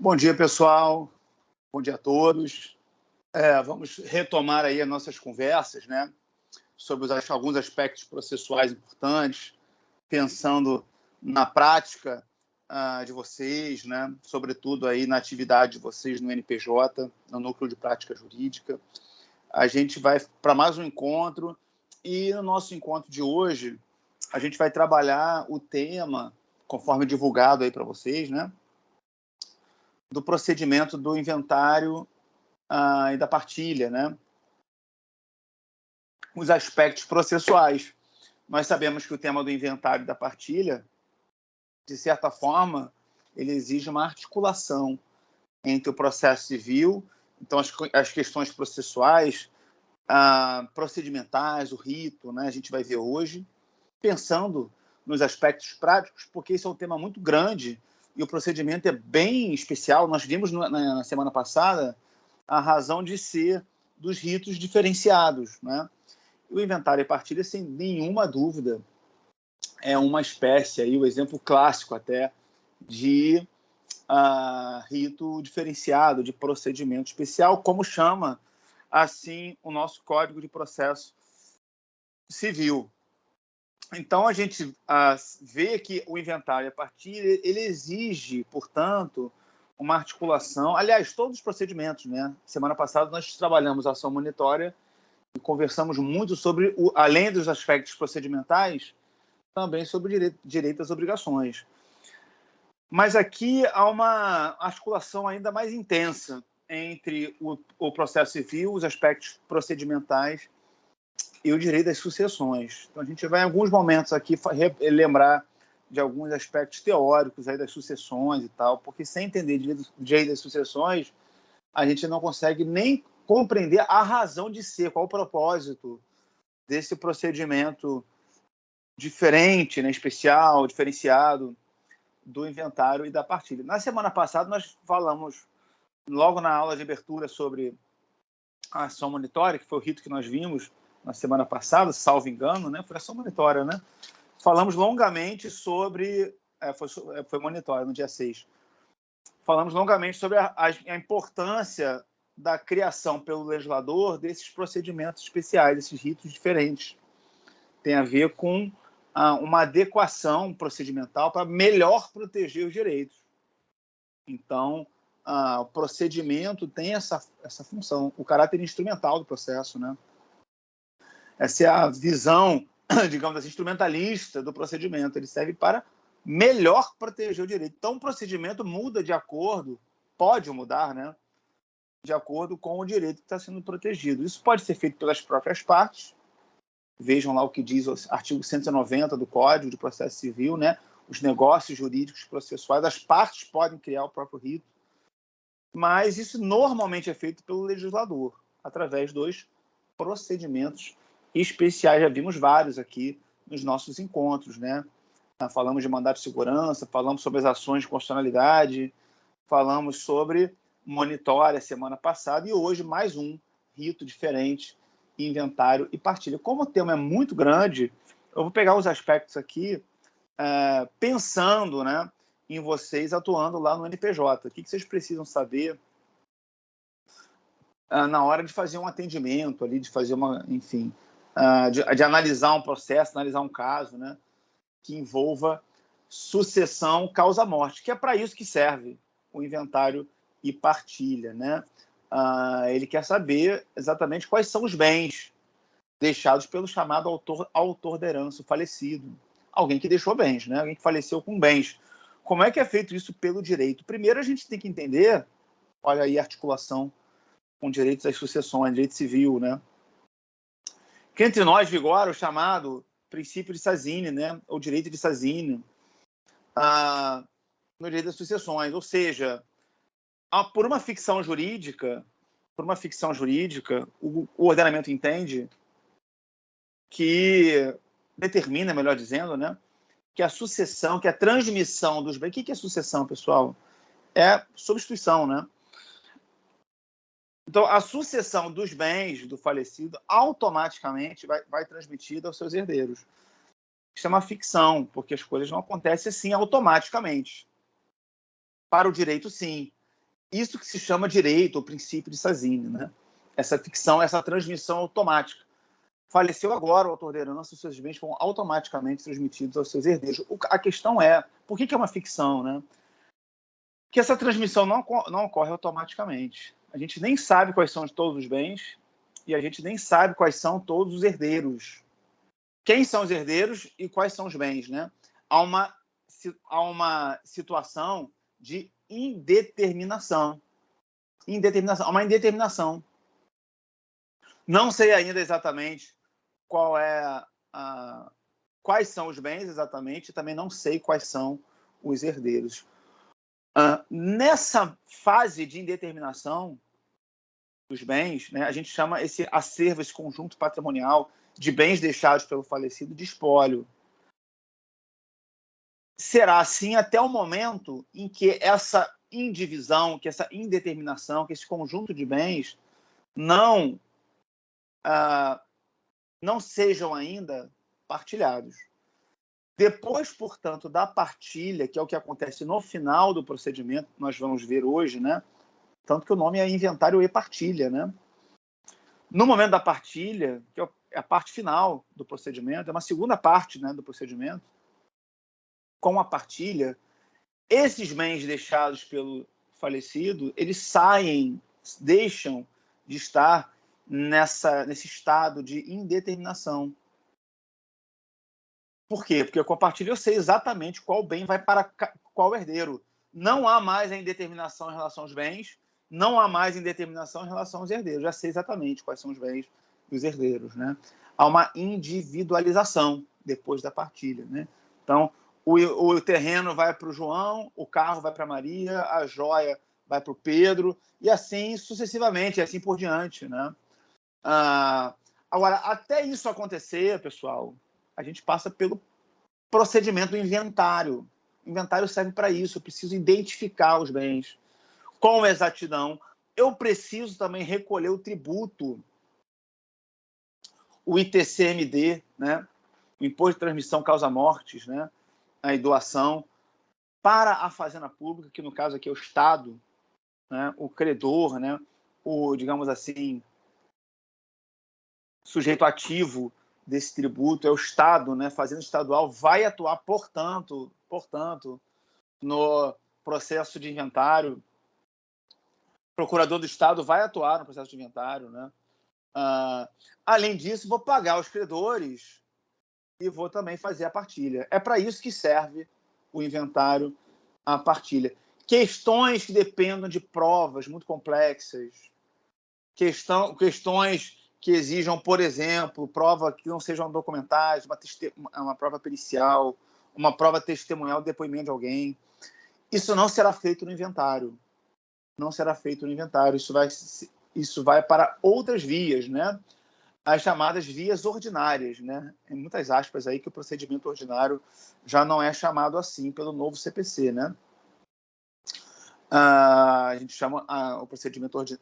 Bom dia, pessoal. Bom dia a todos. Vamos retomar aí as nossas conversas, né, sobre alguns aspectos processuais importantes, pensando na prática de vocês, né, sobretudo aí na atividade de vocês no NPJ, no Núcleo de Prática Jurídica. A gente vai para mais um encontro e no nosso encontro de hoje a gente vai trabalhar o tema, conforme divulgado aí para vocês, né, do procedimento do inventário e da partilha, né? Os aspectos processuais. Nós sabemos que o tema do inventário e da partilha, de certa forma, ele exige uma articulação entre o processo civil, então as questões processuais, procedimentais, o rito, né? A gente vai ver hoje, pensando nos aspectos práticos, porque isso é um tema muito grande e o procedimento é bem especial. Nós vimos na semana passada a razão de ser dos ritos diferenciados, né? O inventário e partilha, sem nenhuma dúvida, é uma espécie, aí, o exemplo clássico até, de rito diferenciado, de procedimento especial, como chama, assim, o nosso Código de Processo Civil. Então, a gente vê que o inventário e a partilha, ele exige, portanto, uma articulação. Aliás, todos os procedimentos, né? Semana passada nós trabalhamos a ação monitória e conversamos muito sobre, além dos aspectos procedimentais, também sobre direito às obrigações. Mas aqui há uma articulação ainda mais intensa entre o processo civil, os aspectos procedimentais e o direito das sucessões. Então, a gente vai, em alguns momentos aqui, lembrar de alguns aspectos teóricos aí das sucessões e tal, porque sem entender direito das sucessões, a gente não consegue nem compreender a razão de ser, qual o propósito desse procedimento diferente, né, especial, diferenciado do inventário e da partilha. Na semana passada, nós falamos, logo na aula de abertura, sobre a ação monitória, que foi o rito que nós vimos na semana passada, salvo engano, né? Foi ação monitória, né? Falamos longamente sobre... foi monitória, no dia 6. Falamos longamente sobre a importância da criação pelo legislador desses procedimentos especiais, desses ritos diferentes. Tem a ver com uma adequação procedimental para melhor proteger os direitos. Então, o procedimento tem essa função, o caráter instrumental do processo, né? Essa é a visão, digamos assim, instrumentalista do procedimento. Ele serve para melhor proteger o direito. Então, o procedimento muda de acordo, pode mudar, né? De acordo com o direito que está sendo protegido. Isso pode ser feito pelas próprias partes. Vejam lá o que diz o artigo 190 do Código de Processo Civil, né? Os negócios jurídicos processuais, as partes podem criar o próprio rito, mas isso normalmente é feito pelo legislador, através dos procedimentos especiais. Já vimos vários aqui nos nossos encontros, né? Falamos de mandato de segurança, falamos sobre as ações de constitucionalidade, falamos sobre monitória semana passada e hoje mais um rito diferente, inventário e partilha. Como o tema é muito grande, eu vou pegar os aspectos aqui pensando, né, em vocês atuando lá no NPJ. O que vocês precisam saber na hora de fazer um atendimento, ali, de fazer enfim, de analisar um processo, analisar um caso, né, que envolva sucessão causa-morte, que é para isso que serve o inventário e partilha, né? Ele quer saber exatamente quais são os bens deixados pelo chamado autor da herança, o falecido. Alguém que deixou bens, né? Alguém que faleceu com bens. Como é que é feito isso pelo direito? Primeiro, a gente tem que entender, olha aí a articulação com direitos às sucessões, direito civil, né? Que entre nós vigora o chamado princípio de Sazini, né? Ou direito de Sazini, no direito das sucessões. Ou seja, por uma ficção jurídica, o ordenamento entende que determina, melhor dizendo, né, que a sucessão, que a transmissão dos bens... O que é sucessão, pessoal? É substituição, né? Então, a sucessão dos bens do falecido automaticamente vai transmitida aos seus herdeiros. Isso é uma ficção, porque as coisas não acontecem assim automaticamente. Para o direito, sim. Isso que se chama direito, ou princípio de Sazini, né? Essa ficção, essa transmissão automática. Faleceu agora o autor da herança, os seus bens foram automaticamente transmitidos aos seus herdeiros. A questão é, por que é uma ficção, né? Que essa transmissão não ocorre automaticamente. A gente nem sabe quais são todos os bens e a gente nem sabe quais são todos os herdeiros. Quem são os herdeiros e quais são os bens, né? Há uma situação de indeterminação. Há uma indeterminação. Não sei ainda exatamente quais são os bens exatamente, também não sei quais são os herdeiros. Nessa fase de indeterminação dos bens, né, a gente chama esse acervo, esse conjunto patrimonial de bens deixados pelo falecido de espólio. Será assim até o momento em que essa indivisão, que essa indeterminação, que esse conjunto de bens não sejam ainda partilhados. Depois, portanto, da partilha, que é o que acontece no final do procedimento, nós vamos ver hoje, né? Tanto que o nome é inventário e partilha, né? No momento da partilha, que é a parte final do procedimento, é uma segunda parte, né, do procedimento, com a partilha, esses bens deixados pelo falecido, eles deixam de estar nesse estado de indeterminação. Por quê? Porque com a partilha eu sei exatamente qual bem vai para qual herdeiro. Não há mais a indeterminação em relação aos bens, não há mais indeterminação em relação aos herdeiros. Já sei exatamente quais são os bens dos herdeiros, né? Há uma individualização depois da partilha, né? Então, o terreno vai para o João, o carro vai para a Maria, a joia vai para o Pedro, e assim sucessivamente, e assim por diante, né? Agora, até isso acontecer, pessoal, a gente passa pelo procedimento do inventário. O inventário serve para isso. Eu preciso identificar os bens com exatidão. Eu preciso também recolher o tributo, o ITCMD, né? O Imposto de Transmissão Causa-Mortes, né? A doação, para a Fazenda Pública, que no caso aqui é o Estado, né? O credor, né? O, digamos assim, sujeito ativo desse tributo é o Estado, né? Fazenda Estadual vai atuar, portanto, no processo de inventário. O procurador do Estado vai atuar no processo de inventário, né? Além disso, vou pagar os credores e vou também fazer a partilha. É para isso que serve o inventário, a partilha. Questões que dependam de provas muito complexas, questões que exijam, por exemplo, prova que não sejam documentais, uma prova pericial, uma prova testemunhal, depoimento de alguém. Isso não será feito no inventário. Não será feito no inventário. Isso vai para outras vias, né? As chamadas vias ordinárias, né? Em muitas aspas aí que o procedimento ordinário já não é chamado assim pelo novo CPC, né? A gente chama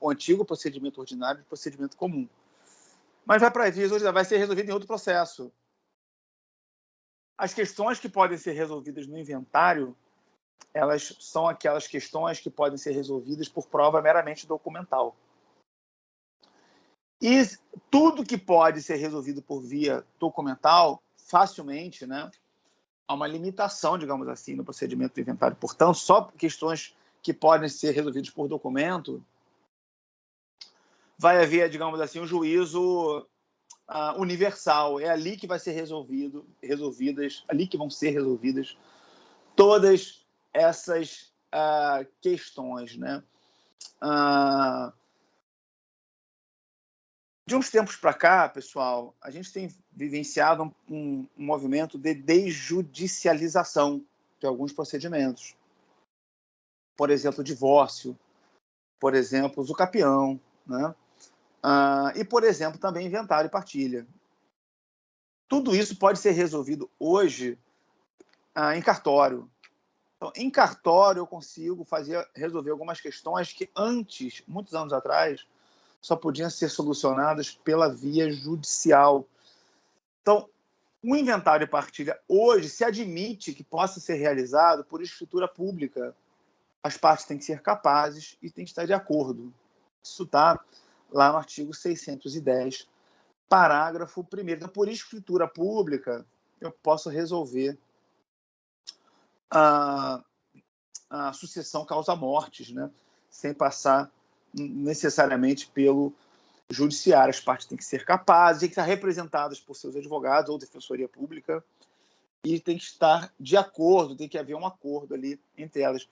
o antigo procedimento ordinário de procedimento comum. Mas vai para as vias ordinárias, vai ser resolvido em outro processo. As questões que podem ser resolvidas no inventário, elas são aquelas questões que podem ser resolvidas por prova meramente documental. E tudo que pode ser resolvido por via documental, facilmente, né? Há uma limitação, digamos assim, no procedimento do inventário. Portanto, só questões que podem ser resolvidas por documento, vai haver, digamos assim, um juízo universal. É ali que vai ser ali que vão ser resolvidas todas essas questões, né? De uns tempos para cá, pessoal, a gente tem vivenciado um movimento de desjudicialização de alguns procedimentos. Por exemplo, o divórcio, por exemplo, o usucapião, né? E, por exemplo, também inventário e partilha. Tudo isso pode ser resolvido hoje em cartório. Então, em cartório, eu consigo resolver algumas questões que antes, muitos anos atrás, só podiam ser solucionadas pela via judicial. Então, o inventário e partilha hoje se admite que possa ser realizado por escritura pública. as partes têm que ser capazes e têm que estar de acordo. Isso está lá no artigo 610, parágrafo 1º. Então, por escritura pública, eu posso resolver a sucessão causa-mortes, né? Sem passar necessariamente pelo judiciário. As partes têm que ser capazes, têm que estar representadas por seus advogados ou defensoria pública e tem que estar de acordo, tem que haver um acordo ali entre elas.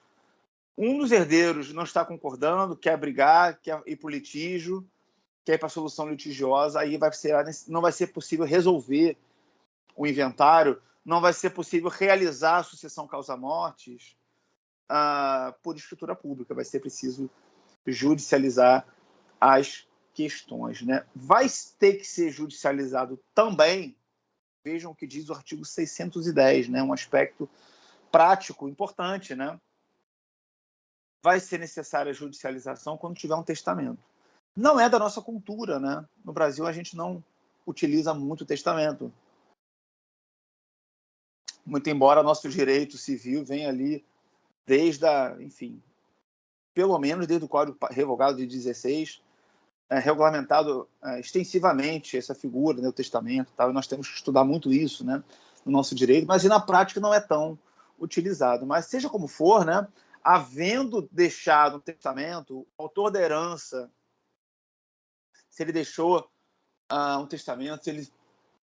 Um dos herdeiros não está concordando, quer brigar, quer ir para o litígio, quer ir para a solução litigiosa, aí não vai ser possível resolver o inventário, não vai ser possível realizar a sucessão causa-mortes por escritura pública, vai ser preciso judicializar as questões, né? Vai ter que ser judicializado também, vejam o que diz o artigo 610, né? Um aspecto prático importante, né? Vai ser necessária a judicialização quando tiver um testamento. Não é da nossa cultura, né? No Brasil, a gente não utiliza muito testamento. Muito embora nosso direito civil venha ali desde enfim, pelo menos desde o Código Revogado de 16, regulamentado extensivamente essa figura, né, o testamento, tal, e nós temos que estudar muito isso, né, no nosso direito, mas na prática não é tão utilizado. Mas seja como for, né, havendo deixado um testamento, o autor da herança, se ele deixou um testamento,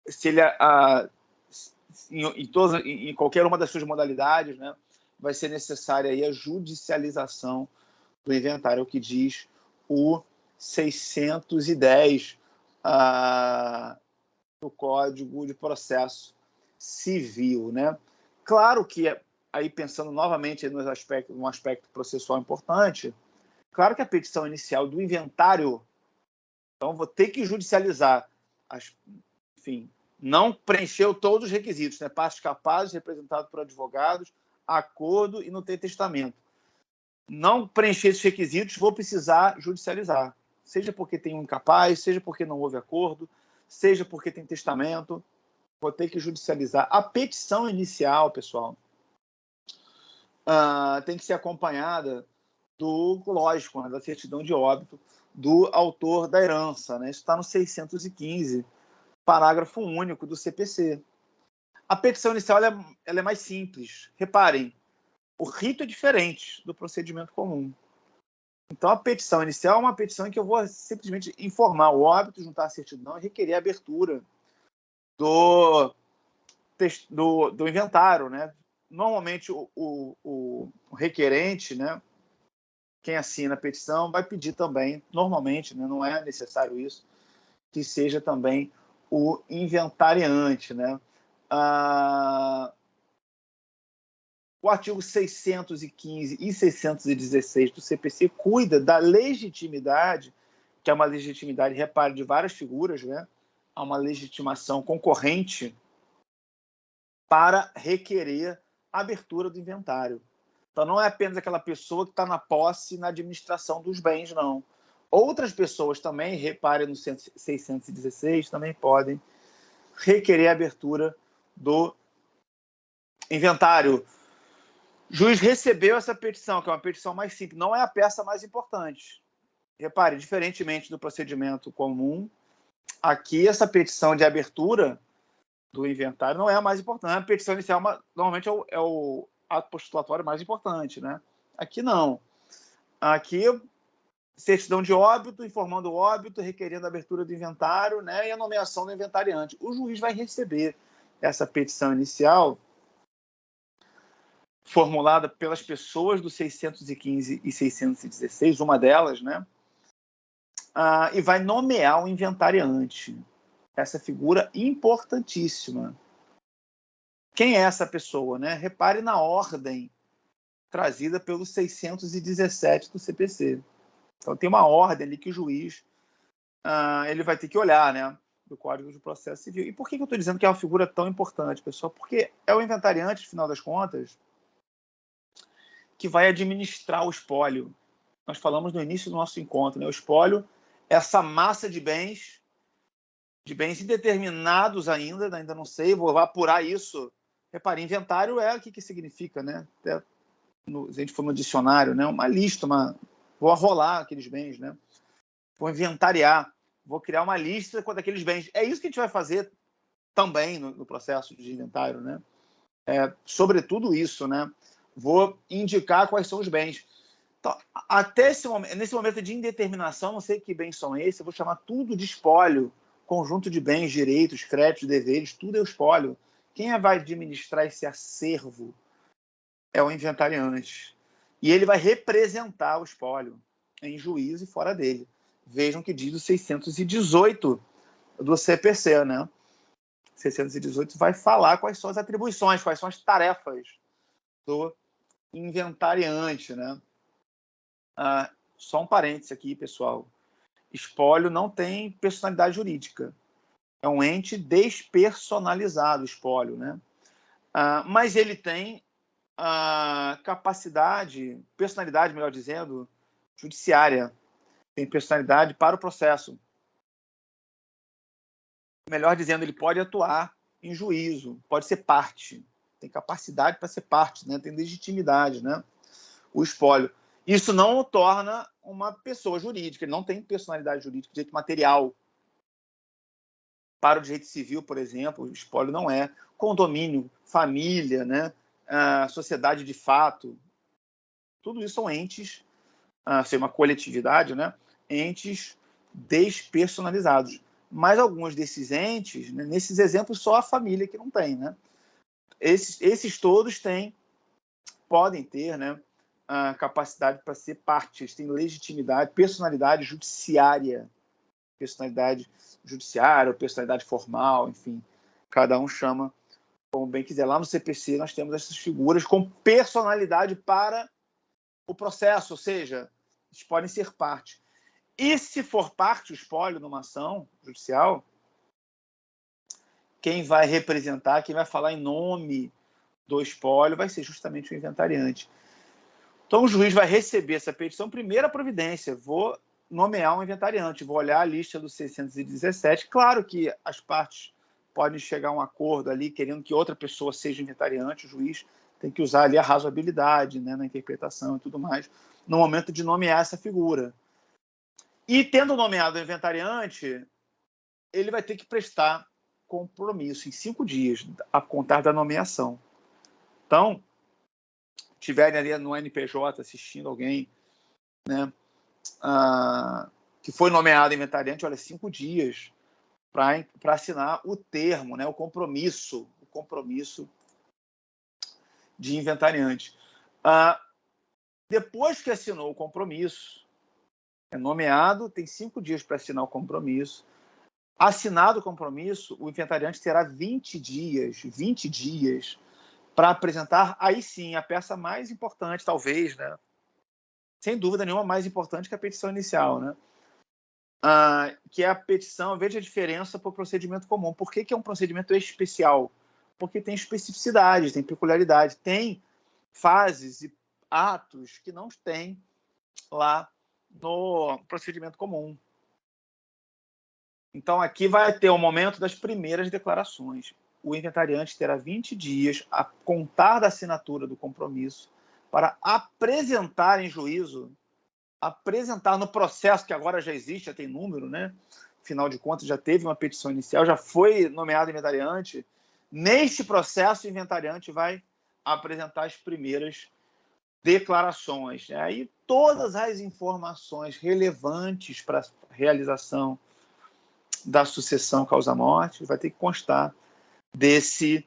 se ele em qualquer uma das suas modalidades, né, vai ser necessária aí a judicialização do inventário, é o que diz o 610 do Código de Processo Civil, né? Claro que, aí pensando novamente num aspecto processual importante, claro que a petição inicial do inventário, então vou ter que judicializar, enfim, não preencheu todos os requisitos, né? Partes capazes, representado por advogados, acordo e não ter testamento. Não preencher esses requisitos, vou precisar judicializar. Seja porque tem um incapaz, seja porque não houve acordo, seja porque tem testamento, vou ter que judicializar. A petição inicial, pessoal, tem que ser acompanhada lógico, né, da certidão de óbito do autor da herança, né? Isso está no 615, parágrafo único do CPC. A petição inicial ela é mais simples. Reparem, o rito é diferente do procedimento comum. Então, a petição inicial é uma petição em que eu vou simplesmente informar o óbito, juntar a certidão e requerer a abertura do inventário, né? Normalmente, o requerente, né, quem assina a petição, vai pedir também, normalmente, né, não é necessário isso, que seja também o inventariante, né? O artigo 615 e 616 do CPC cuida da legitimidade, que é uma legitimidade, repare, de várias figuras, né? Há uma legitimação concorrente para requerer a abertura do inventário. Então, não é apenas aquela pessoa que está na posse e na administração dos bens, não. Outras pessoas também, repare no 616, também podem requerer a abertura do inventário. O juiz recebeu essa petição, que é uma petição mais simples, não é a peça mais importante. Repare, diferentemente do procedimento comum, aqui essa petição de abertura do inventário não é a mais importante. A petição inicial normalmente é o ato postulatório mais importante, né? Aqui não. Aqui, certidão de óbito, informando o óbito, requerendo a abertura do inventário, né? E a nomeação do inventariante. O juiz vai receber essa petição inicial formulada pelas pessoas do 615 e 616, uma delas, né? E vai nomear o inventariante. Essa figura importantíssima. Quem é essa pessoa, né? Repare na ordem trazida pelo 617 do CPC. Então, tem uma ordem ali que o juiz ele vai ter que olhar, né? Do Código de Processo Civil. E por que eu estou dizendo que é uma figura tão importante, pessoal? Porque é o inventariante, no final das contas, que vai administrar o espólio. Nós falamos no início do nosso encontro, né? O espólio é essa massa de bens indeterminados ainda não sei, vou apurar isso. Repare, inventário é o que significa, né? se a gente for no dicionário, né, uma lista, vou arrolar aqueles bens, né, vou inventariar, vou criar uma lista daqueles bens. É isso que a gente vai fazer também no processo de inventário, né? Sobretudo isso, né? Vou indicar quais são os bens. Então, até nesse momento de indeterminação, não sei que bens são esses, eu vou chamar tudo de espólio, conjunto de bens, direitos, créditos, deveres, tudo é o espólio. Quem vai administrar esse acervo é o inventariante. E ele vai representar o espólio em juízo e fora dele. Vejam que diz o 618 do CPC, né? 618 vai falar quais são as atribuições, quais são as tarefas do inventariante, né? Só um parênteses aqui, pessoal. Espólio não tem personalidade jurídica. É um ente despersonalizado, espólio, né? Mas ele tem personalidade, melhor dizendo, judiciária. Tem personalidade para o processo. Melhor dizendo, ele pode atuar em juízo, pode ser parte. Tem capacidade para ser parte, né? Tem legitimidade, né? O espólio. Isso não o torna uma pessoa jurídica, ele não tem personalidade jurídica, direito material. Para o direito civil, por exemplo, o espólio não é. Condomínio, família, né? Sociedade de fato, tudo isso são entes, ser uma coletividade, né? Entes despersonalizados. Mas alguns desses entes, né, nesses exemplos, só a família que não tem, né? Esses todos podem ter, né, a capacidade para ser parte, eles têm legitimidade, personalidade judiciária, ou personalidade formal, enfim, cada um chama como bem quiser. Lá no CPC nós temos essas figuras com personalidade para o processo, ou seja, eles podem ser parte. E se for parte o espólio numa ação judicial, quem vai representar, quem vai falar em nome do espólio vai ser justamente o inventariante. Então o juiz vai receber essa petição, primeira providência, vou nomear um inventariante, vou olhar a lista do 617. Claro que as partes podem chegar a um acordo ali, querendo que outra pessoa seja inventariante, o juiz tem que usar ali a razoabilidade, né, na interpretação e tudo mais, no momento de nomear essa figura. E tendo nomeado o inventariante, ele vai ter que prestar compromisso em 5 dias, a contar da nomeação. Então, tiverem ali no NPJ assistindo alguém, né, que foi nomeado inventariante, olha, 5 dias para assinar o termo, né, o compromisso de inventariante. Depois que assinou o compromisso, é nomeado, tem 5 dias para assinar o compromisso. Assinado o compromisso, o inventariante terá 20 dias para apresentar, aí sim, a peça mais importante, talvez, né? Sem dúvida nenhuma, mais importante que a petição inicial, né? Que é a petição, veja a diferença para o procedimento comum. Por que é um procedimento especial? Porque tem especificidade, tem peculiaridade, tem fases e atos que não tem lá no procedimento comum. Então, aqui vai ter o momento das primeiras declarações. O inventariante terá 20 dias a contar da assinatura do compromisso para apresentar em juízo, apresentar no processo, que agora já existe, já tem número, né? Afinal de contas, já teve uma petição inicial, já foi nomeado inventariante. Neste processo, o inventariante vai apresentar as primeiras declarações. Aí, todas as informações relevantes para a realização da sucessão causa-morte vai ter que constar desse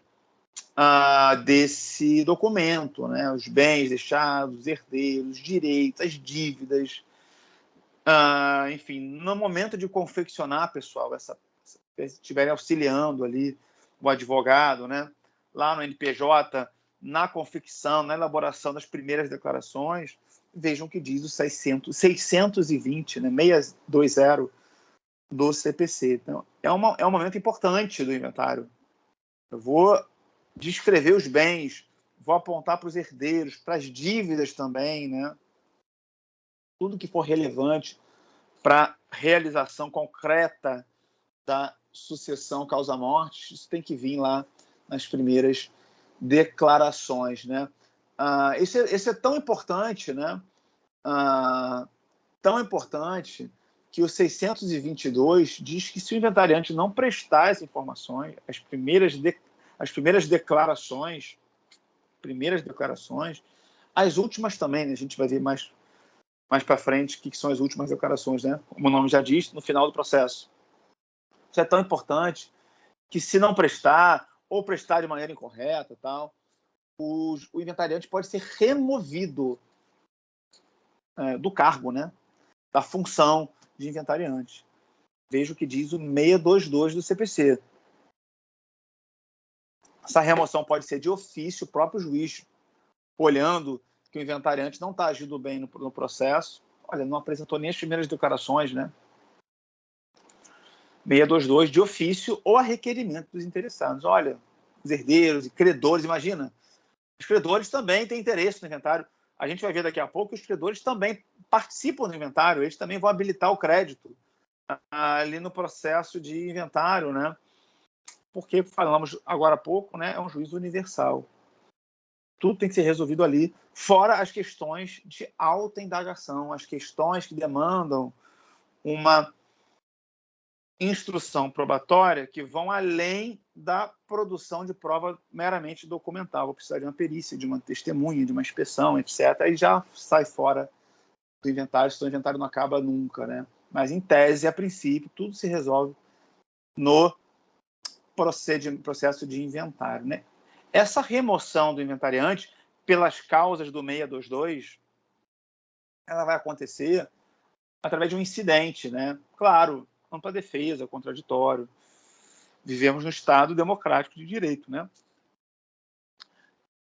documento, né? Os bens deixados, os herdeiros, os direitos, as dívidas. Enfim, no momento de confeccionar, pessoal, se estiverem auxiliando ali o advogado, né? Lá no NPJ, na confecção, na elaboração das primeiras declarações, vejam que diz o 620, né? 620 do CPC. Então, é um momento importante do inventário. Eu vou descrever os bens, vou apontar para os herdeiros, para as dívidas também, né? Tudo que for relevante para a realização concreta da sucessão causa-morte, isso tem que vir lá nas primeiras declarações, né? Esse é tão importante, né? Tão importante que o 622 diz que se o inventariante não prestar as informações, as primeiras declarações, as últimas também, né? A gente vai ver mais para frente o que são as últimas declarações, né? Como o nome já diz, no final do processo. Isso é tão importante que, se não prestar, ou prestar de maneira incorreta, tal, o inventariante pode ser removido do cargo, né? Da função de inventariante. Veja o que diz o 622 do CPC. Essa remoção pode ser de ofício, o próprio juiz, olhando que o inventariante não está agindo bem no processo. Olha, não apresentou nem as primeiras declarações, né? 622 de ofício ou a requerimento dos interessados. Olha, os herdeiros e credores, imagina, os credores também têm interesse no inventário. A gente vai ver daqui a pouco que os credores também participam do inventário, eles também vão habilitar o crédito ali no processo de inventário, né? Porque, falamos agora há pouco, né, é um juízo universal. Tudo tem que ser resolvido ali, fora as questões de alta indagação, as questões que demandam uma instrução probatória que vão além da produção de prova meramente documental. Vou precisar de uma perícia, de uma testemunha, de uma inspeção, etc. Aí já sai fora do inventário, se o inventário não acaba nunca, né? Mas, em tese, a princípio, tudo se resolve no processo de inventário, né? Essa remoção do inventariante pelas causas do 622, ela vai acontecer através de um incidente, né? Claro, ampla defesa, contraditório. Vivemos no Estado democrático de direito, né?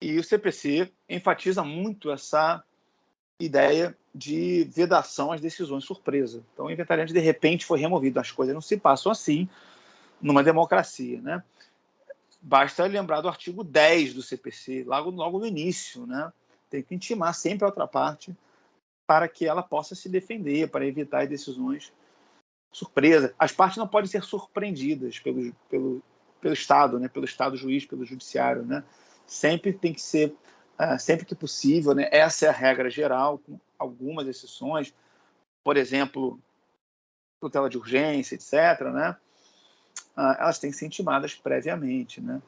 E o CPC enfatiza muito essa ideia de vedação às decisões surpresa. Então, o inventariante, de repente, foi removido. As coisas não se passam assim numa democracia, né? Basta lembrar do artigo 10 do CPC, logo no início, né? Tem que intimar sempre a outra parte para que ela possa se defender, para evitar decisões surpresa. As partes não podem ser surpreendidas pelo Estado, né? Pelo Estado juiz, pelo judiciário, né? Sempre tem que ser, sempre que possível, né? Essa é a regra geral, com algumas exceções, por exemplo, tutela de urgência, etc., né? Elas têm que ser intimadas previamente, né?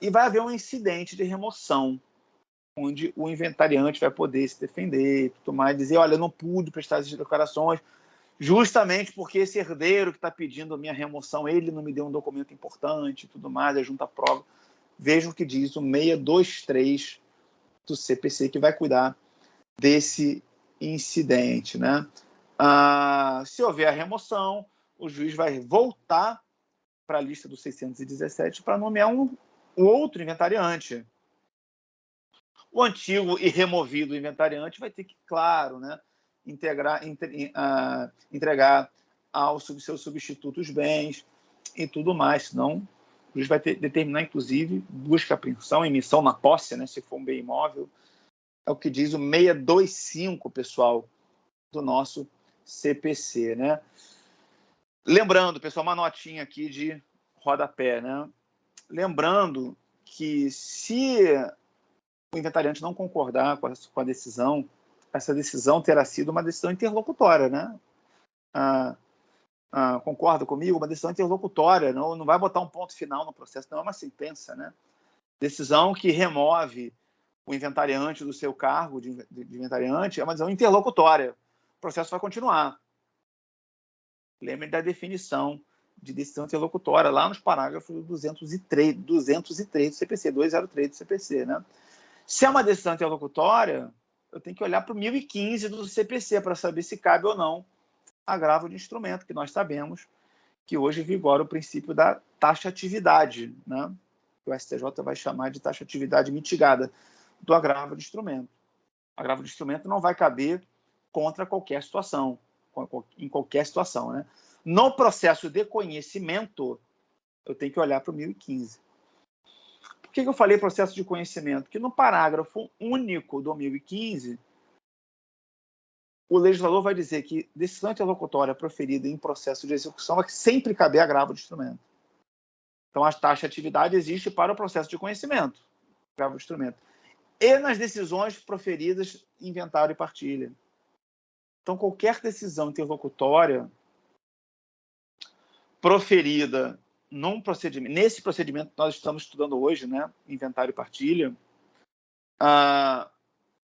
E vai haver um incidente de remoção, onde o inventariante vai poder se defender, tudo mais, dizer, olha, eu não pude prestar essas declarações, justamente porque esse herdeiro que está pedindo a minha remoção, ele não me deu um documento importante, tudo mais, a junta prova. Vejam o que diz o 623 do CPC, que vai cuidar desse incidente, né? Se houver a remoção, o juiz vai voltar para a lista do 617 para nomear um outro inventariante. O antigo e removido inventariante vai ter que, claro, né, entregar aos seus substitutos bens e tudo mais, senão o juiz vai determinar, inclusive, busca, apreensão, emissão na posse, né, se for um bem imóvel. É o que diz o 625, pessoal, do nosso CPC, né? Lembrando, pessoal, uma notinha aqui de rodapé, né? Lembrando que, se o inventariante não concordar com a decisão, essa decisão terá sido uma decisão interlocutória, né? Concorda comigo? Uma decisão interlocutória, não vai botar um ponto final no processo, não é uma sentença, né? Decisão que remove o inventariante do seu cargo de inventariante é uma decisão interlocutória. O processo vai continuar. Lembre da definição de decisão interlocutória, lá nos parágrafos 203 do CPC, 203 do CPC, né? Se é uma decisão interlocutória, eu tenho que olhar para o 1015 do CPC para saber se cabe ou não agravo de instrumento, que nós sabemos que hoje vigora o princípio da taxatividade, né? O STJ vai chamar de taxatividade mitigada do agravo de instrumento. O agravo de instrumento não vai caber contra qualquer situação, em qualquer situação, né? No processo de conhecimento, eu tenho que olhar para o 1015. Por que eu falei processo de conhecimento? Porque no parágrafo único do 1015, o legislador vai dizer que decisão interlocutória proferida em processo de execução vai sempre caber agravo de instrumento. Então, a taxatividade existe para o processo de conhecimento, agravo de instrumento. e nas decisões proferidas em inventário e partilha. Então, qualquer decisão interlocutória proferida nesse procedimento que nós estamos estudando hoje, né, inventário e partilha,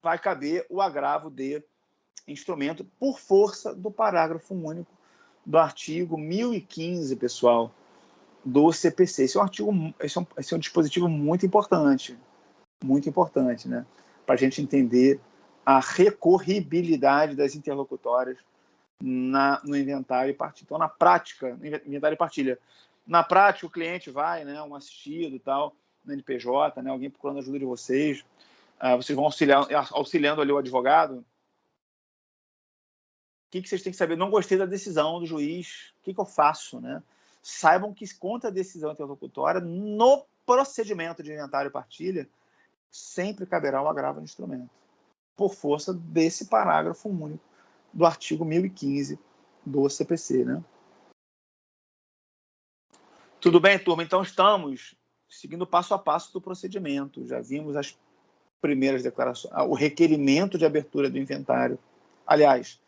vai caber o agravo de instrumento por força do parágrafo único do artigo 1015, pessoal, do CPC. Esse é um dispositivo muito importante, né, para a gente entender a recorribilidade das interlocutórias no inventário e partilha. Então, na prática, inventário e partilha, na prática, o cliente vai, né, um assistido e tal, no NPJ, né, alguém procurando a ajuda de vocês, vocês vão auxiliando ali o advogado. O que vocês têm que saber? Não gostei da decisão do juiz, o que eu faço, né? Saibam que, contra a decisão interlocutória, no procedimento de inventário e partilha, sempre caberá o agravo de instrumento, por força desse parágrafo único do artigo 1015 do CPC, né? Tudo bem, turma? Então, estamos seguindo passo a passo do procedimento. Já vimos as primeiras declarações, o requerimento de abertura do inventário. Aliás,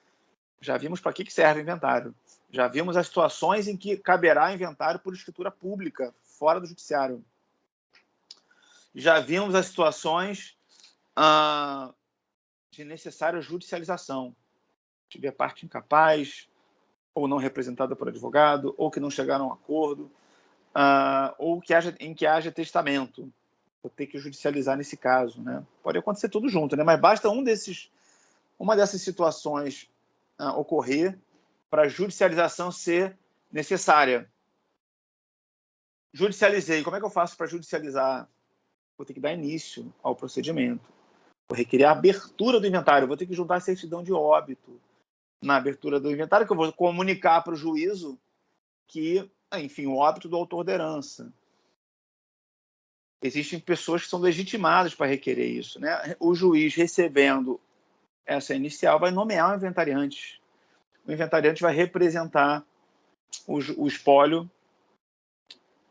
já vimos para que serve o inventário. Já vimos as situações em que caberá inventário por escritura pública, fora do judiciário. Já vimos as situações de necessária judicialização. Se tiver parte incapaz, ou não representada por advogado, ou que não chegaram a um acordo, ou em que haja testamento. Vou ter que judicializar nesse caso, né? Pode acontecer tudo junto, né? Mas basta uma dessas situações ocorrer para a judicialização ser necessária. Judicializei. Como é que eu faço para judicializar? Vou ter que dar início ao procedimento. Vou requerer a abertura do inventário. Vou ter que juntar a certidão de óbito na abertura do inventário, que eu vou comunicar para o juízo que, enfim, o óbito do autor da herança. Existem pessoas que são legitimadas para requerer isso, né? O juiz, recebendo essa inicial, vai nomear o inventariante. O inventariante vai representar o espólio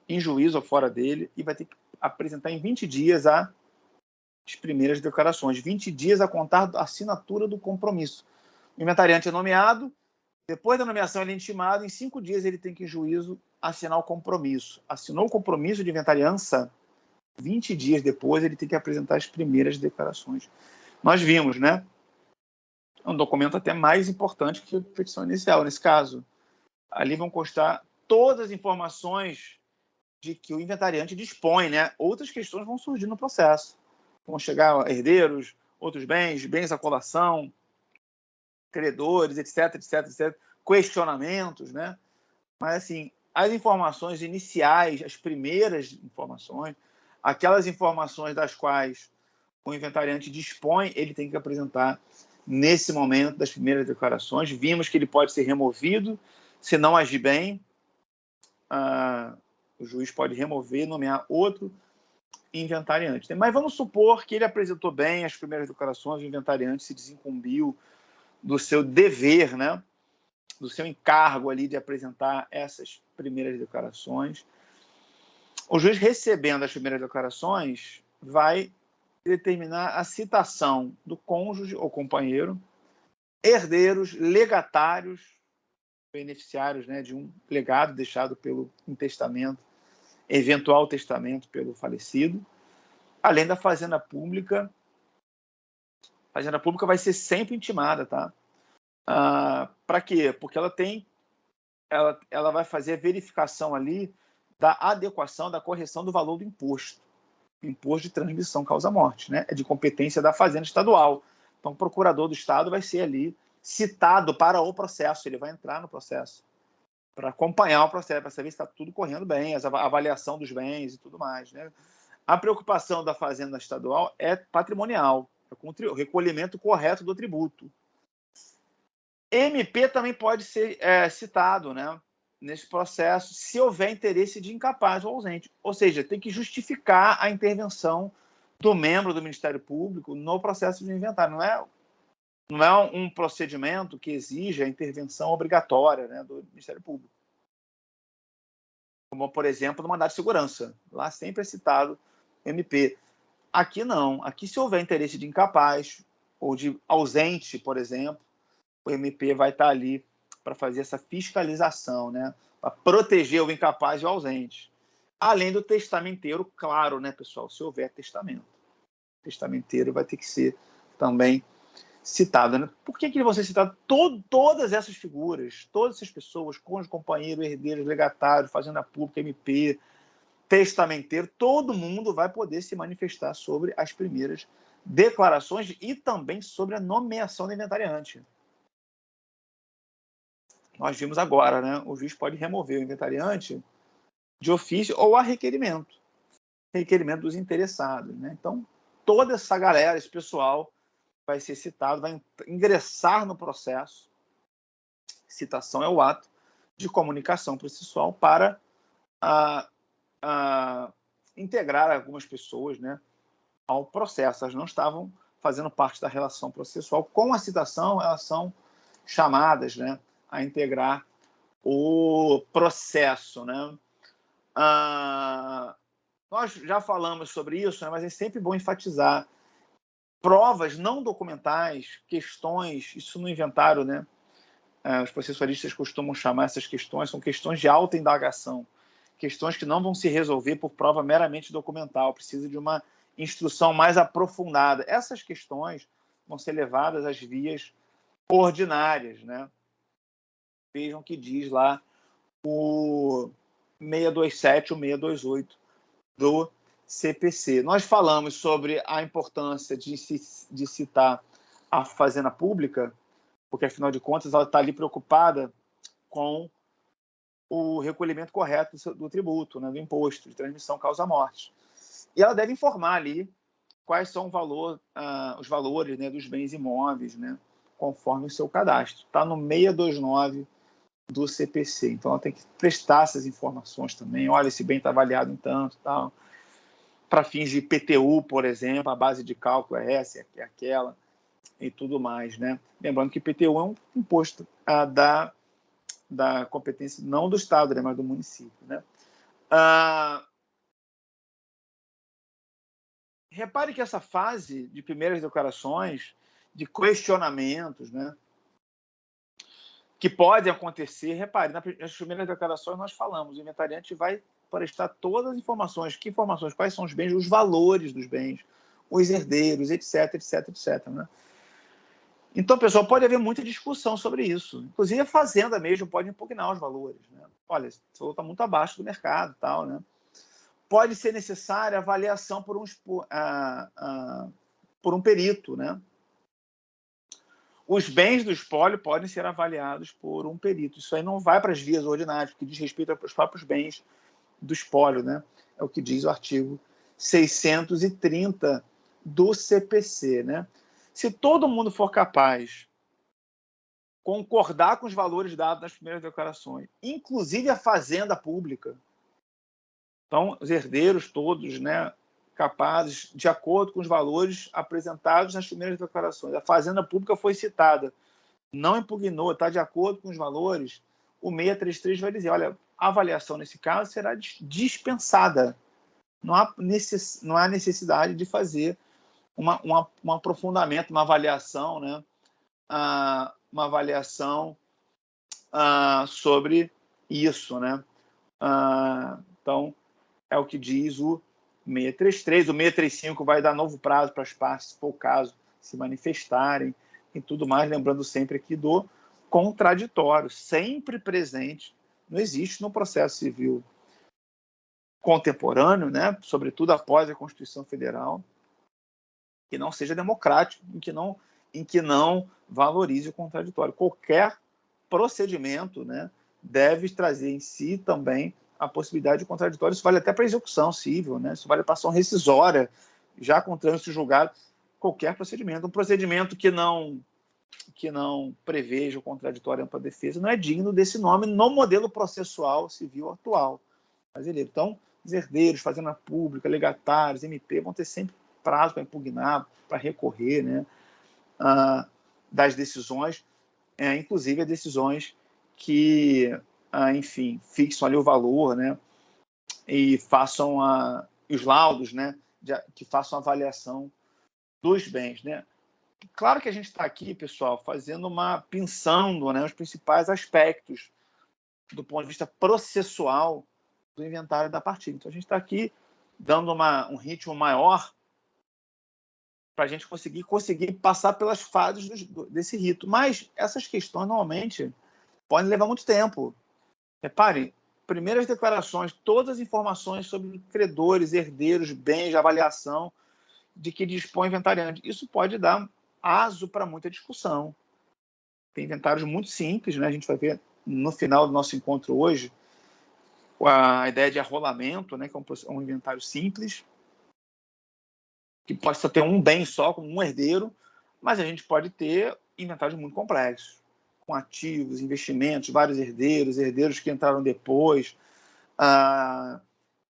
em juízo ou fora dele e vai ter que apresentar em 20 dias as primeiras declarações. 20 dias a contar da assinatura do compromisso. O inventariante é nomeado, depois da nomeação ele é intimado, em 5 dias ele tem que, em juízo, assinar o compromisso. Assinou o compromisso de inventariança, 20 dias depois ele tem que apresentar as primeiras declarações. Nós vimos, né? É um documento até mais importante que a petição inicial, nesse caso. Ali vão constar todas as informações de que o inventariante dispõe, né? Outras questões vão surgir no processo. Vão chegar herdeiros, outros bens à colação, credores, etc, questionamentos, né? Mas, assim, as informações iniciais, as primeiras informações, aquelas informações das quais o inventariante dispõe, ele tem que apresentar nesse momento das primeiras declarações. Vimos que ele pode ser removido se não agir bem. O juiz pode remover e nomear outro inventariante. Mas vamos supor que ele apresentou bem as primeiras declarações, o inventariante se desincumbiu do seu dever, né? Do seu encargo ali de apresentar essas primeiras declarações. O juiz, recebendo as primeiras declarações, vai determinar a citação do cônjuge ou companheiro, herdeiros, legatários, beneficiários, né, de um legado deixado em testamento, eventual testamento pelo falecido, além da fazenda pública. A fazenda pública vai ser sempre intimada, tá? Para quê? Porque ela vai fazer a verificação ali da adequação, da correção do valor do imposto. Imposto de transmissão causa-morte, né? É de competência da Fazenda Estadual. Então, o procurador do Estado vai ser ali citado para o processo, ele vai entrar no processo para acompanhar o processo, para saber se está tudo correndo bem, a avaliação dos bens e tudo mais, né? A preocupação da Fazenda Estadual é patrimonial, é com o recolhimento correto do tributo. MP também pode ser citado, né, nesse processo, se houver interesse de incapaz ou ausente. Ou seja, tem que justificar a intervenção do membro do Ministério Público no processo de inventário. Não é um procedimento que exige a intervenção obrigatória, né, do Ministério Público. Como, por exemplo, no mandado de segurança. Lá sempre é citado MP. Aqui não. Aqui, se houver interesse de incapaz ou de ausente, por exemplo, o MP vai estar ali para fazer essa fiscalização, né? Para proteger o incapaz e o ausente. Além do testamenteiro, claro, né, pessoal? Se houver testamento. O testamenteiro vai ter que ser também citado, né? Por que vão ser citadas todas essas figuras, todas essas pessoas, cônjuge, companheiro, herdeiro, legatário, fazenda pública, MP, testamenteiro, todo mundo vai poder se manifestar sobre as primeiras declarações e também sobre a nomeação do inventariante. Nós vimos agora, né? O juiz pode remover o inventariante de ofício ou a requerimento dos interessados, né? Então, toda essa galera, esse pessoal, vai ser citado, vai ingressar no processo. Citação é o ato de comunicação processual para integrar algumas pessoas, né, ao processo. Elas não estavam fazendo parte da relação processual. Com a citação, elas são chamadas, né, a integrar o processo, né? Nós já falamos sobre isso, né, mas é sempre bom enfatizar. Provas não documentais, questões, isso no inventário, né? Os processualistas costumam chamar essas questões, são questões de alta indagação, questões que não vão se resolver por prova meramente documental, precisa de uma instrução mais aprofundada. Essas questões vão ser levadas às vias ordinárias, né? Vejam o que diz lá o 627 ou 628 do CPC. Nós falamos sobre a importância de citar a Fazenda Pública, porque, afinal de contas, ela está ali preocupada com o recolhimento correto do tributo, né, do imposto de transmissão causa-morte. E ela deve informar ali quais são os valores, né, dos bens imóveis, né, conforme o seu cadastro. Está no 629 do CPC. Então, ela tem que prestar essas informações também. Olha, esse bem está avaliado em tanto, tal. Para fins de IPTU, por exemplo, a base de cálculo é essa, é aquela, e tudo mais, né? Lembrando que IPTU é um imposto da competência não do Estado, né, mas do município, né? Repare que essa fase de primeiras declarações, de questionamentos, né, que podem acontecer, repare, nas primeiras declarações nós falamos, o inventariante vai prestar todas as informações. Que informações? Quais são os bens, os valores dos bens, os herdeiros, etc, etc, etc, né? Então, pessoal, pode haver muita discussão sobre isso. Inclusive, a Fazenda mesmo pode impugnar os valores, né? Olha, esse valor está muito abaixo do mercado, tal, né? Pode ser necessária avaliação por um perito, né? Os bens do espólio podem ser avaliados por um perito. Isso aí não vai para as vias ordinárias, porque diz respeito aos próprios bens do espólio, né? É o que diz o artigo 630 do CPC, né? Se todo mundo for capaz de concordar com os valores dados nas primeiras declarações, inclusive a Fazenda Pública, então, os herdeiros todos, né, capazes, de acordo com os valores apresentados nas primeiras declarações. A Fazenda Pública foi citada, não impugnou, está de acordo com os valores, o 633 vai dizer, olha, a avaliação nesse caso será dispensada. Não há necessidade de fazer um aprofundamento, uma avaliação, né, uma avaliação sobre isso, né? Então, é o que diz o 633. O 635 vai dar novo prazo para as partes, se for o caso, se manifestarem e tudo mais. Lembrando sempre aqui do contraditório, sempre presente. Não existe no processo civil contemporâneo, né, sobretudo após a Constituição Federal, que não seja democrático, em que não valorize o contraditório. Qualquer procedimento, né, deve trazer em si também a possibilidade de contraditório. Isso vale até para execução civil, né? Isso vale para ação rescisória, já com trânsito julgado, qualquer procedimento. Um procedimento que não preveja o contraditório para a defesa não é digno desse nome no modelo processual civil atual brasileiro. Então, os herdeiros, fazenda pública, legatários, MP, vão ter sempre prazo para impugnar, para recorrer, né, das decisões, inclusive as decisões que, enfim, fixam ali o valor, né, e façam os laudos, né, que façam avaliação dos bens, né? Claro que a gente está aqui, pessoal, pensando, né, os principais aspectos do ponto de vista processual do inventário da partilha. Então, a gente está aqui dando um ritmo maior para a gente conseguir passar pelas fases desse rito. Mas essas questões, normalmente, podem levar muito tempo. Repare, primeiras declarações, todas as informações sobre credores, herdeiros, bens, avaliação de que dispõe o inventariante. Isso pode dar aso para muita discussão. Tem inventários muito simples, né? A gente vai ver no final do nosso encontro hoje a ideia de arrolamento, né? Que é um inventário simples, que pode só ter um bem só, como um herdeiro, mas a gente pode ter inventários muito complexos, com ativos, investimentos, vários herdeiros que entraram depois,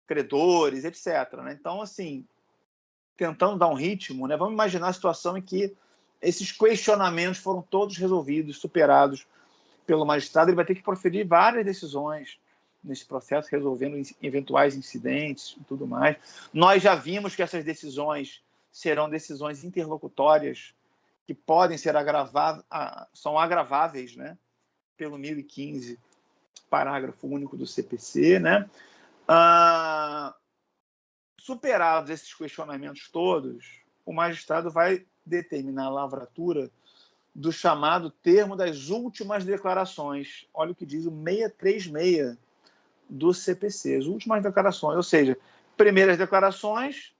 credores, etc. Né? Então, assim, tentando dar um ritmo, né? Vamos imaginar a situação em que esses questionamentos foram todos resolvidos, superados pelo magistrado. Ele vai ter que proferir várias decisões nesse processo, resolvendo eventuais incidentes e tudo mais. Nós já vimos que essas decisões serão decisões interlocutórias que podem ser são agraváveis, né? Pelo 1015, parágrafo único do CPC, né? Superados esses questionamentos todos, o magistrado vai determinar a lavratura do chamado termo das últimas declarações. Olha o que diz o 636 do CPC, as últimas declarações, ou seja, primeiras declarações,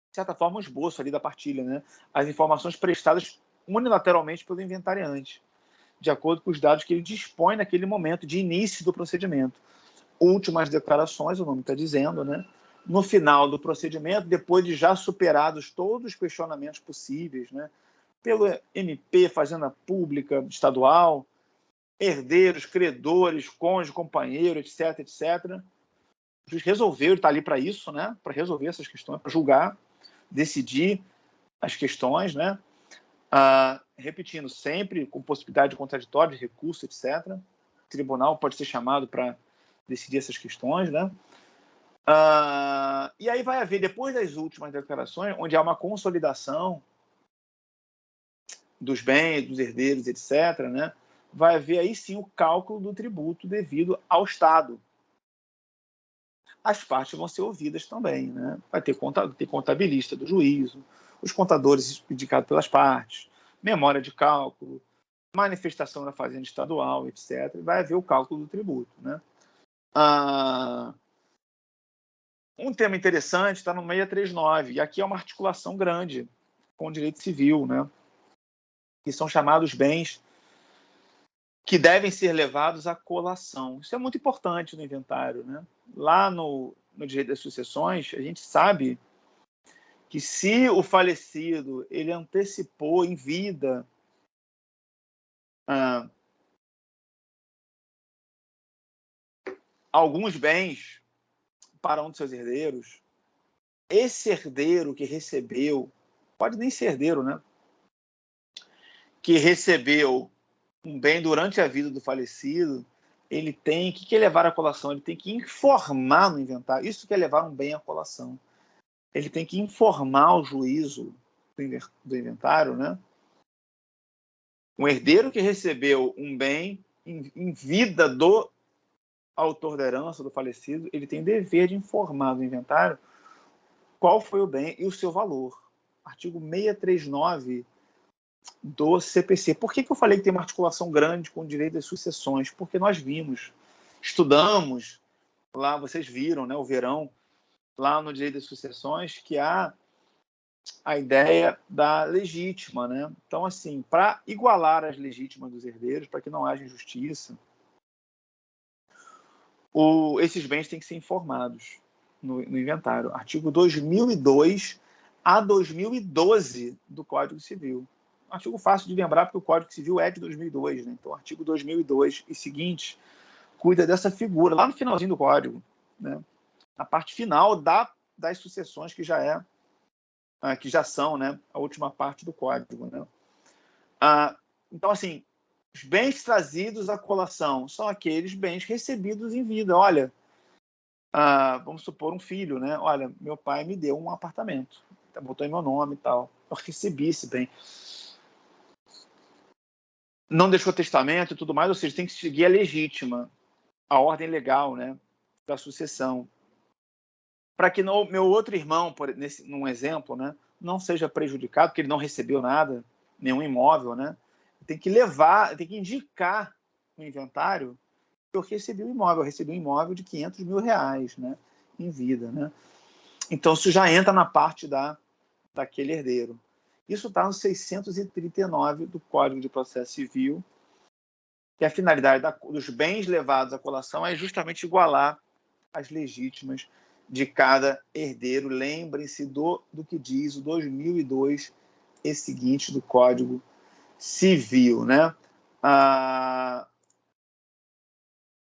de certa forma, um esboço ali da partilha, né? As informações prestadas unilateralmente pelo inventariante, de acordo com os dados que ele dispõe naquele momento de início do procedimento. Últimas declarações, o nome está dizendo, né? No final do procedimento, depois de já superados todos os questionamentos possíveis, né? Pelo MP, Fazenda Pública Estadual, herdeiros, credores, cônjuge, companheiro, etc., etc. O juiz resolveu, ele está ali para isso, né? Para resolver essas questões, para julgar, decidir as questões, né? Repetindo, sempre com possibilidade de contraditório, de recurso, etc. O tribunal pode ser chamado para decidir essas questões, né? E aí vai haver, depois das últimas declarações, onde há uma consolidação dos bens, dos herdeiros, etc., né? Vai haver aí sim o cálculo do tributo devido ao Estado. As partes vão ser ouvidas também, né? Vai ter contabilista do juízo, os contadores indicados pelas partes, memória de cálculo, manifestação da fazenda estadual, etc. Vai haver o cálculo do tributo, né? Um tema interessante está no 639, e aqui é uma articulação grande com o direito civil, né? Que são chamados bens que devem ser levados à colação. Isso é muito importante no inventário, né? Lá no direito das sucessões, a gente sabe que se o falecido ele antecipou em vida alguns bens para um de seus herdeiros, esse herdeiro que recebeu, pode nem ser herdeiro, né? Que recebeu um bem durante a vida do falecido, ele tem que levar à colação, ele tem que informar no inventário. Isso que é levar um bem à colação. Ele tem que informar o juízo do inventário, né? Um herdeiro que recebeu um bem em vida do autor da herança, do falecido, ele tem dever de informar no inventário qual foi o bem e o seu valor. Artigo 639 do CPC. Por que eu falei que tem uma articulação grande com o direito das sucessões? Porque nós estudamos, lá vocês viram, né, o verão, lá no direito das sucessões, que há a ideia da legítima, né? Então, assim, para igualar as legítimas dos herdeiros, para que não haja injustiça, esses bens têm que ser informados no inventário. Artigo 2002 a 2012 do Código Civil. Artigo fácil de lembrar, porque o Código Civil é de 2002, né? Então, artigo 2002 e seguinte cuida dessa figura, lá no finalzinho do Código, né? Na parte final das sucessões, que já são, né, a última parte do Código, né? Então, assim, os bens trazidos à colação são aqueles bens recebidos em vida. Olha, vamos supor, um filho, né? Olha, meu pai me deu um apartamento, botou em meu nome e tal. Eu recebi esse bem. Não deixou testamento e tudo mais, ou seja, tem que seguir a legítima, a ordem legal, né, da sucessão. Para que meu outro irmão, num exemplo, né, não seja prejudicado, porque ele não recebeu nada, nenhum imóvel, né? Tem que indicar no inventário que eu recebi um imóvel. Eu recebi um imóvel de R$500 mil, né, em vida, né? Então, isso já entra na parte daquele herdeiro. Isso está no 639 do Código de Processo Civil, que a finalidade dos bens levados à colação é justamente igualar as legítimas de cada herdeiro. Lembrem-se do que diz o 2002 e seguinte do Código Civil, né? O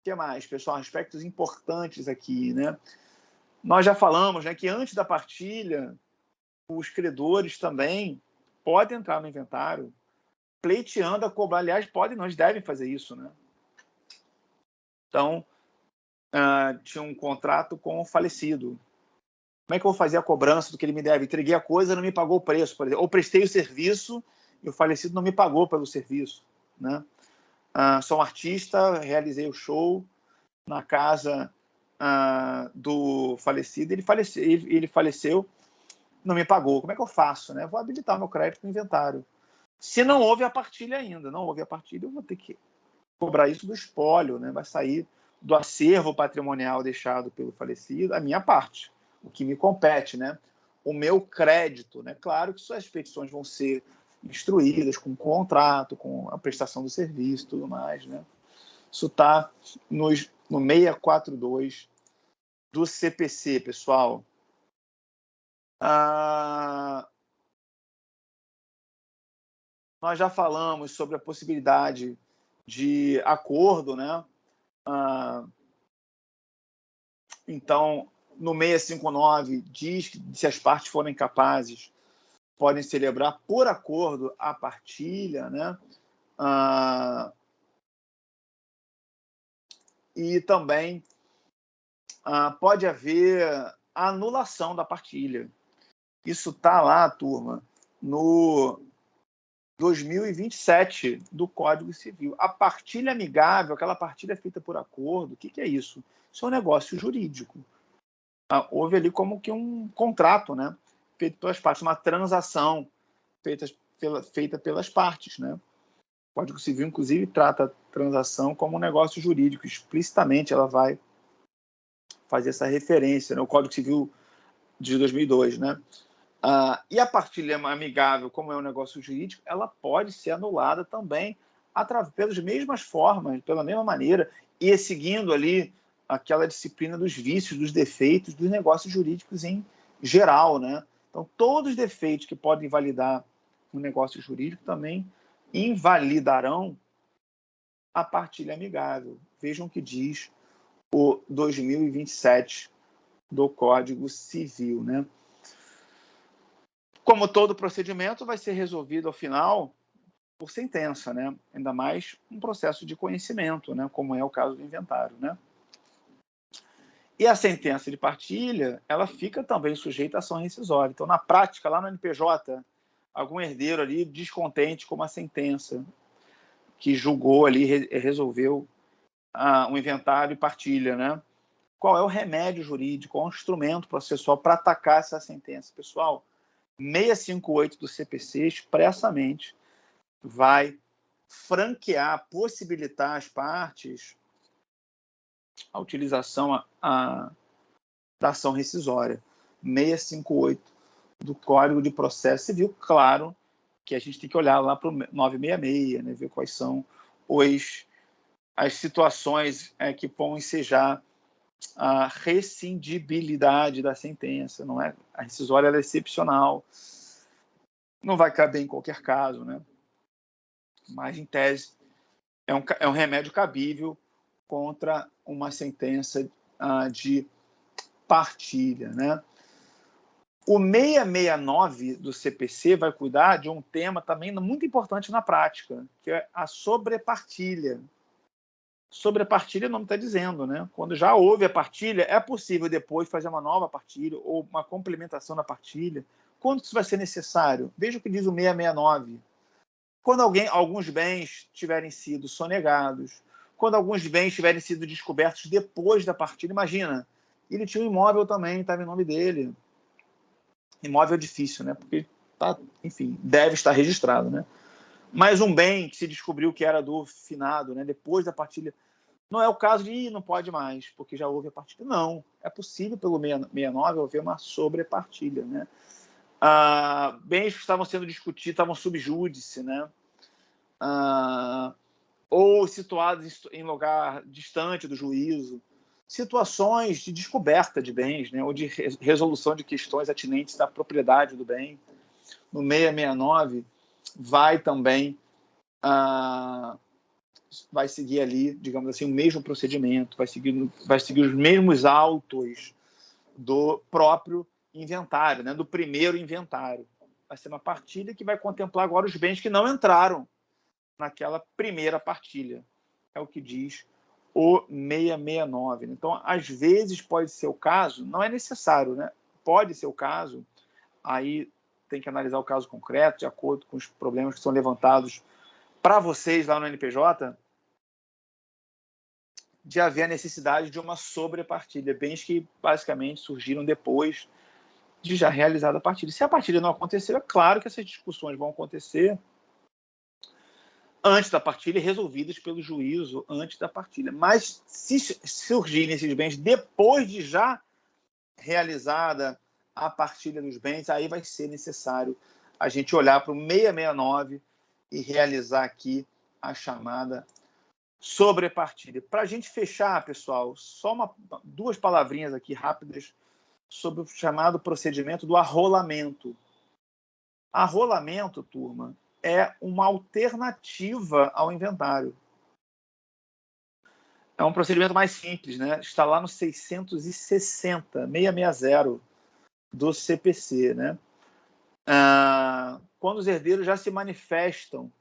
que mais, pessoal? Aspectos importantes aqui, né? Nós já falamos, né, que antes da partilha, os credores também podem entrar no inventário pleiteando a cobrar. Aliás, podem, nós devem fazer isso, né? Então, tinha um contrato com o falecido. Como é que eu vou fazer a cobrança do que ele me deve? Entreguei a coisa, não me pagou o preço, por exemplo. Ou prestei o serviço e o falecido não me pagou pelo serviço, né? Sou um artista, realizei o show na casa do falecido, ele faleceu, não me pagou. Como é que eu faço, né? Vou habilitar meu crédito no inventário. Se não houve a partilha ainda, eu vou ter que cobrar isso do espólio, né? Vai sair do acervo patrimonial deixado pelo falecido, a minha parte, o que me compete, né? O meu crédito, né? Claro que suas petições vão ser instruídas com contrato, com a prestação do serviço, tudo mais, né? Isso está no 642 do CPC, pessoal. Nós já falamos sobre a possibilidade de acordo, né? Então, no 659, diz que se as partes forem capazes, podem celebrar por acordo a partilha, né? E também pode haver anulação da partilha. Isso está lá, turma, no 2027 do Código Civil. A partilha amigável, aquela partilha feita por acordo, o que é isso? Isso é um negócio jurídico. Houve ali como que um contrato, né, feito pelas partes, uma transação feita pelas partes, né? O Código Civil, inclusive, trata a transação como um negócio jurídico. Explicitamente, ela vai fazer essa referência, né? O Código Civil de 2002, né? E a partilha amigável, como é um negócio jurídico, ela pode ser anulada também pelas mesmas formas, pela mesma maneira, e seguindo ali aquela disciplina dos vícios, dos defeitos dos negócios jurídicos em geral, né? Então, todos os defeitos que podem invalidar um negócio jurídico também invalidarão a partilha amigável. Vejam o que diz o 2027 do Código Civil, né? Como todo procedimento, vai ser resolvido ao final por sentença, né? Ainda mais um processo de conhecimento, né? Como é o caso do inventário, né? E a sentença de partilha, ela fica também sujeita à ação rescisória. Então, na prática, lá no NPJ, algum herdeiro ali descontente com uma sentença que julgou ali, resolveu um inventário e partilha, né? Qual é o remédio jurídico, qual é o instrumento processual para atacar essa sentença? Pessoal, 658 do CPC expressamente vai franquear, possibilitar às partes a utilização da ação rescisória. 658 do Código de Processo Civil. Claro que a gente tem que olhar lá para o 966, né, ver quais são as situações que vão ensejar a rescindibilidade da sentença. Não é? A rescisória é excepcional, não vai caber em qualquer caso, né? Mas, em tese, é um remédio cabível contra uma sentença de partilha, né? O 669 do CPC vai cuidar de um tema também muito importante na prática, que é a sobrepartilha. Sobre a partilha, o nome está dizendo, né? Quando já houve a partilha, é possível depois fazer uma nova partilha ou uma complementação da partilha. Quando isso vai ser necessário? Veja o que diz o 669. Quando alguns bens tiverem sido sonegados, quando alguns bens tiverem sido descobertos depois da partilha. Imagina, ele tinha um imóvel também, estava em nome dele. Imóvel é difícil, né? Porque, enfim, deve estar registrado, né? Mas um bem que se descobriu que era do finado, né? Depois da partilha, não é o caso de não pode mais, porque já houve a partilha. Não, é possível pelo 669 haver uma sobrepartilha, né? Bens que estavam sendo discutidos, estavam sub júdice, né? Ou situados em lugar distante do juízo, situações de descoberta de bens, né? Ou de resolução de questões atinentes à propriedade do bem. No 669 vai também vai seguir ali, digamos assim, o mesmo procedimento, vai seguir os mesmos autos do próprio inventário, né? Do primeiro inventário. Vai ser uma partilha que vai contemplar agora os bens que não entraram naquela primeira partilha. É o que diz o 669. Então, às vezes pode ser o caso, não é necessário, né? Pode ser o caso, aí tem que analisar o caso concreto, de acordo com os problemas que são levantados para vocês lá no NPJ, de haver a necessidade de uma sobrepartilha, bens que basicamente surgiram depois de já realizada a partilha. Se a partilha não acontecer, é claro que essas discussões vão acontecer antes da partilha, resolvidas pelo juízo antes da partilha. Mas se surgirem esses bens depois de já realizada a partilha dos bens, aí vai ser necessário a gente olhar para o 669 e realizar aqui a chamada sobrepartilha. Para a gente fechar, pessoal, só duas palavrinhas aqui rápidas sobre o chamado procedimento do arrolamento. Arrolamento, turma, é uma alternativa ao inventário. É um procedimento mais simples, né? Está lá no 660 do CPC, né? Quando os herdeiros já se manifestam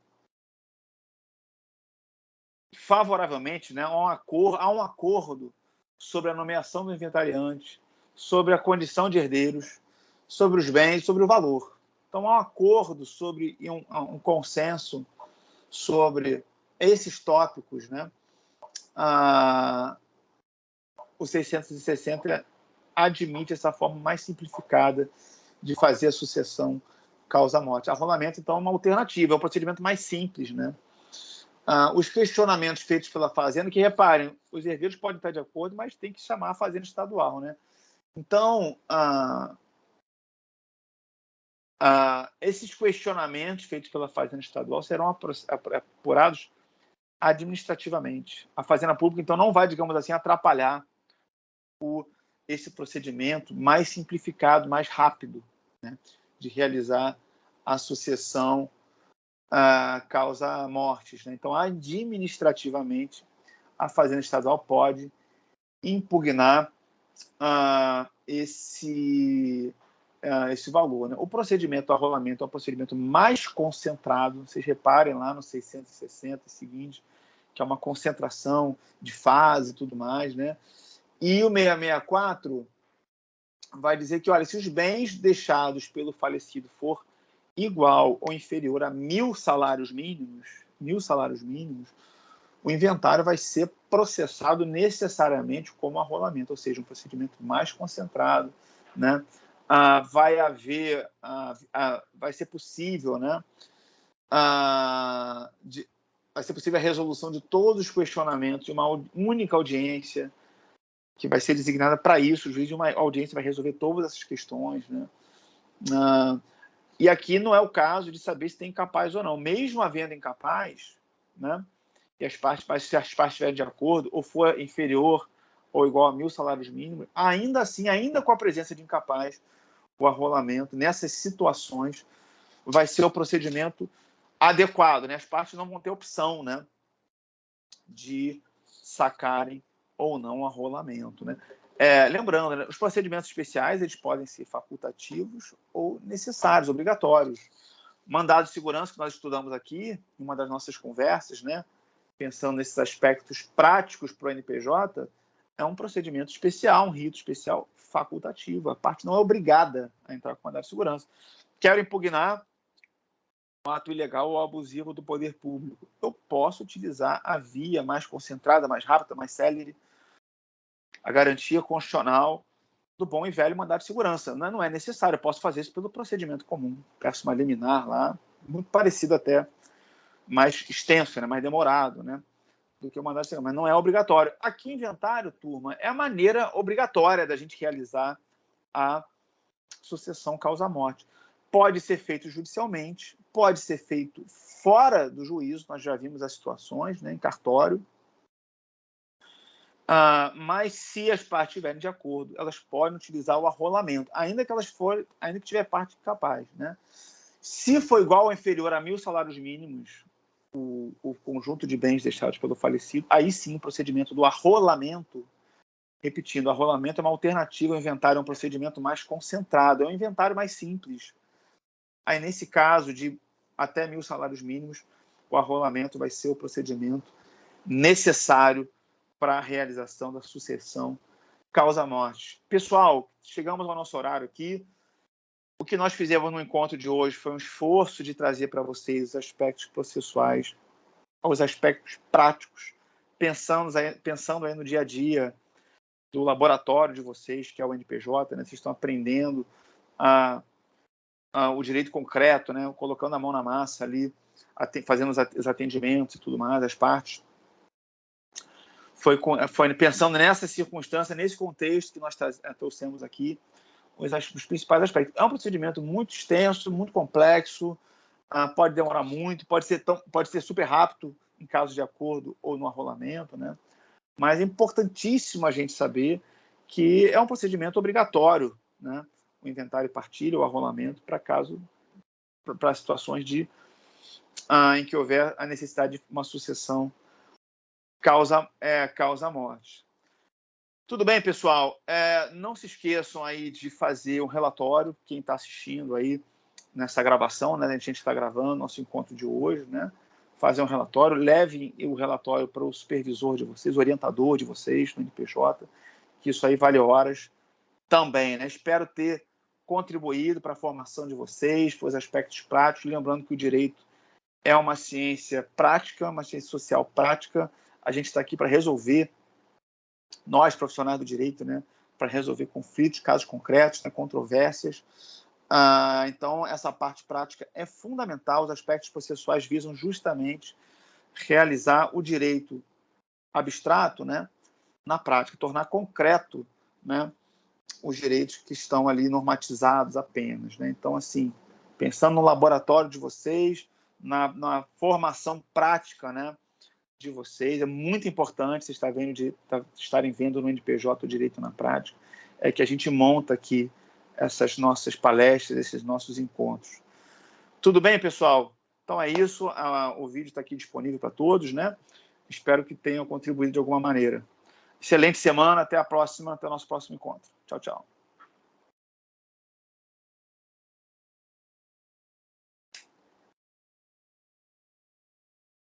favoravelmente, né, há um acordo sobre a nomeação do inventariante, sobre a condição de herdeiros, sobre os bens, sobre o valor. Então, há um acordo sobre um consenso sobre esses tópicos, né? O 660 admite essa forma mais simplificada de fazer a sucessão causa-morte. Arrolamento, então, é uma alternativa, é um procedimento mais simples, né? Os questionamentos feitos pela Fazenda, que reparem, os herdeiros podem estar de acordo, mas tem que chamar a Fazenda Estadual, né? Então, esses questionamentos feitos pela Fazenda Estadual serão apurados administrativamente. A Fazenda Pública, então, não vai, digamos assim, atrapalhar esse procedimento mais simplificado, mais rápido, né, de realizar a sucessão causa-mortes, né? Então, administrativamente, a Fazenda Estadual pode impugnar esse valor, né? O procedimento do arrolamento é um procedimento mais concentrado. Vocês reparem lá no 660 seguinte, que é uma concentração de fase e tudo mais, né? E o 664 vai dizer que, olha, se os bens deixados pelo falecido for igual ou inferior a 1.000 salários mínimos, o inventário vai ser processado necessariamente como arrolamento, ou seja, um procedimento mais concentrado, né? Vai ser possível, né? Vai ser possível a resolução de todos os questionamentos de uma única audiência que vai ser designada para isso. O juiz de uma audiência vai resolver todas essas questões, né? E aqui não é o caso de saber se tem incapaz ou não. Mesmo havendo incapaz, né? E se as partes estiverem de acordo, ou for inferior ou igual a 1.000 salários mínimos, ainda assim, ainda com a presença de incapaz, o arrolamento, nessas situações, vai ser o procedimento adequado, né? As partes não vão ter opção, né, de sacarem ou não o arrolamento, né? Lembrando, né, os procedimentos especiais, eles podem ser facultativos ou necessários, obrigatórios. Mandado de segurança, que nós estudamos aqui, em uma das nossas conversas, né, pensando nesses aspectos práticos para o NPJ, é um procedimento especial, um rito especial facultativo. A parte não é obrigada a entrar com mandado de segurança. Quero impugnar um ato ilegal ou abusivo do poder público. Eu posso utilizar a via mais concentrada, mais rápida, mais célere, a garantia constitucional do bom e velho mandado de segurança. Não é necessário, eu posso fazer isso pelo procedimento comum. Peço uma liminar lá, muito parecido até, mais extenso, né, mais demorado, né, do que o mandado de segurança, mas não é obrigatório. Aqui, inventário, turma, é a maneira obrigatória da gente realizar a sucessão causa-morte. Pode ser feito judicialmente, pode ser feito fora do juízo, nós já vimos as situações, né, em cartório, mas se as partes estiverem de acordo, elas podem utilizar o arrolamento, ainda que tiver parte capaz, né? Se for igual ou inferior a 1.000 salários mínimos, o conjunto de bens deixados pelo falecido, aí sim o procedimento do arrolamento, repetindo, o arrolamento é uma alternativa ao inventário, é um procedimento mais concentrado, é um inventário mais simples. Aí, nesse caso de até 1.000 salários mínimos, o arrolamento vai ser o procedimento necessário para a realização da sucessão causa-morte. Pessoal, chegamos ao nosso horário aqui. O que nós fizemos no encontro de hoje foi um esforço de trazer para vocês os aspectos processuais, os aspectos práticos, pensando aí no dia a dia do laboratório de vocês, que é o NPJ, né? Vocês estão aprendendo o direito concreto, né? Colocando a mão na massa ali, fazendo os atendimentos e tudo mais, as partes. Foi pensando nessa circunstância, nesse contexto que nós trouxemos aqui, os principais aspectos. É um procedimento muito extenso, muito complexo, pode demorar muito, pode ser super rápido em caso de acordo ou no arrolamento, né? Mas é importantíssimo a gente saber que é um procedimento obrigatório, né? O inventário e partilha, o arrolamento, para situações em que houver a necessidade de uma sucessão causa-morte. Tudo bem, pessoal? Não se esqueçam aí de fazer um relatório, quem está assistindo aí nessa gravação, né? A gente está gravando nosso encontro de hoje, né? Fazer um relatório, levem o relatório para o supervisor de vocês, o orientador de vocês no NPJ, que isso aí vale horas também, né? Espero ter contribuído para a formação de vocês, para os aspectos práticos, lembrando que o direito é uma ciência prática, uma ciência social prática. A gente está aqui para resolver, nós profissionais do direito, né, para resolver conflitos, casos concretos, né, controvérsias. Então, essa parte prática é fundamental. Os aspectos processuais visam justamente realizar o direito abstrato, né, na prática, tornar concreto, né, os direitos que estão ali normatizados apenas, né? Então, assim, pensando no laboratório de vocês, na formação prática, né, de vocês, é muito importante vocês estarem vendo no NPJ o direito na prática, é que a gente monta aqui essas nossas palestras, esses nossos encontros. Tudo bem, pessoal? Então é isso, o vídeo está aqui disponível para todos, né? Espero que tenham contribuído de alguma maneira. Excelente semana, até a próxima, até o nosso próximo encontro. Tchau, tchau.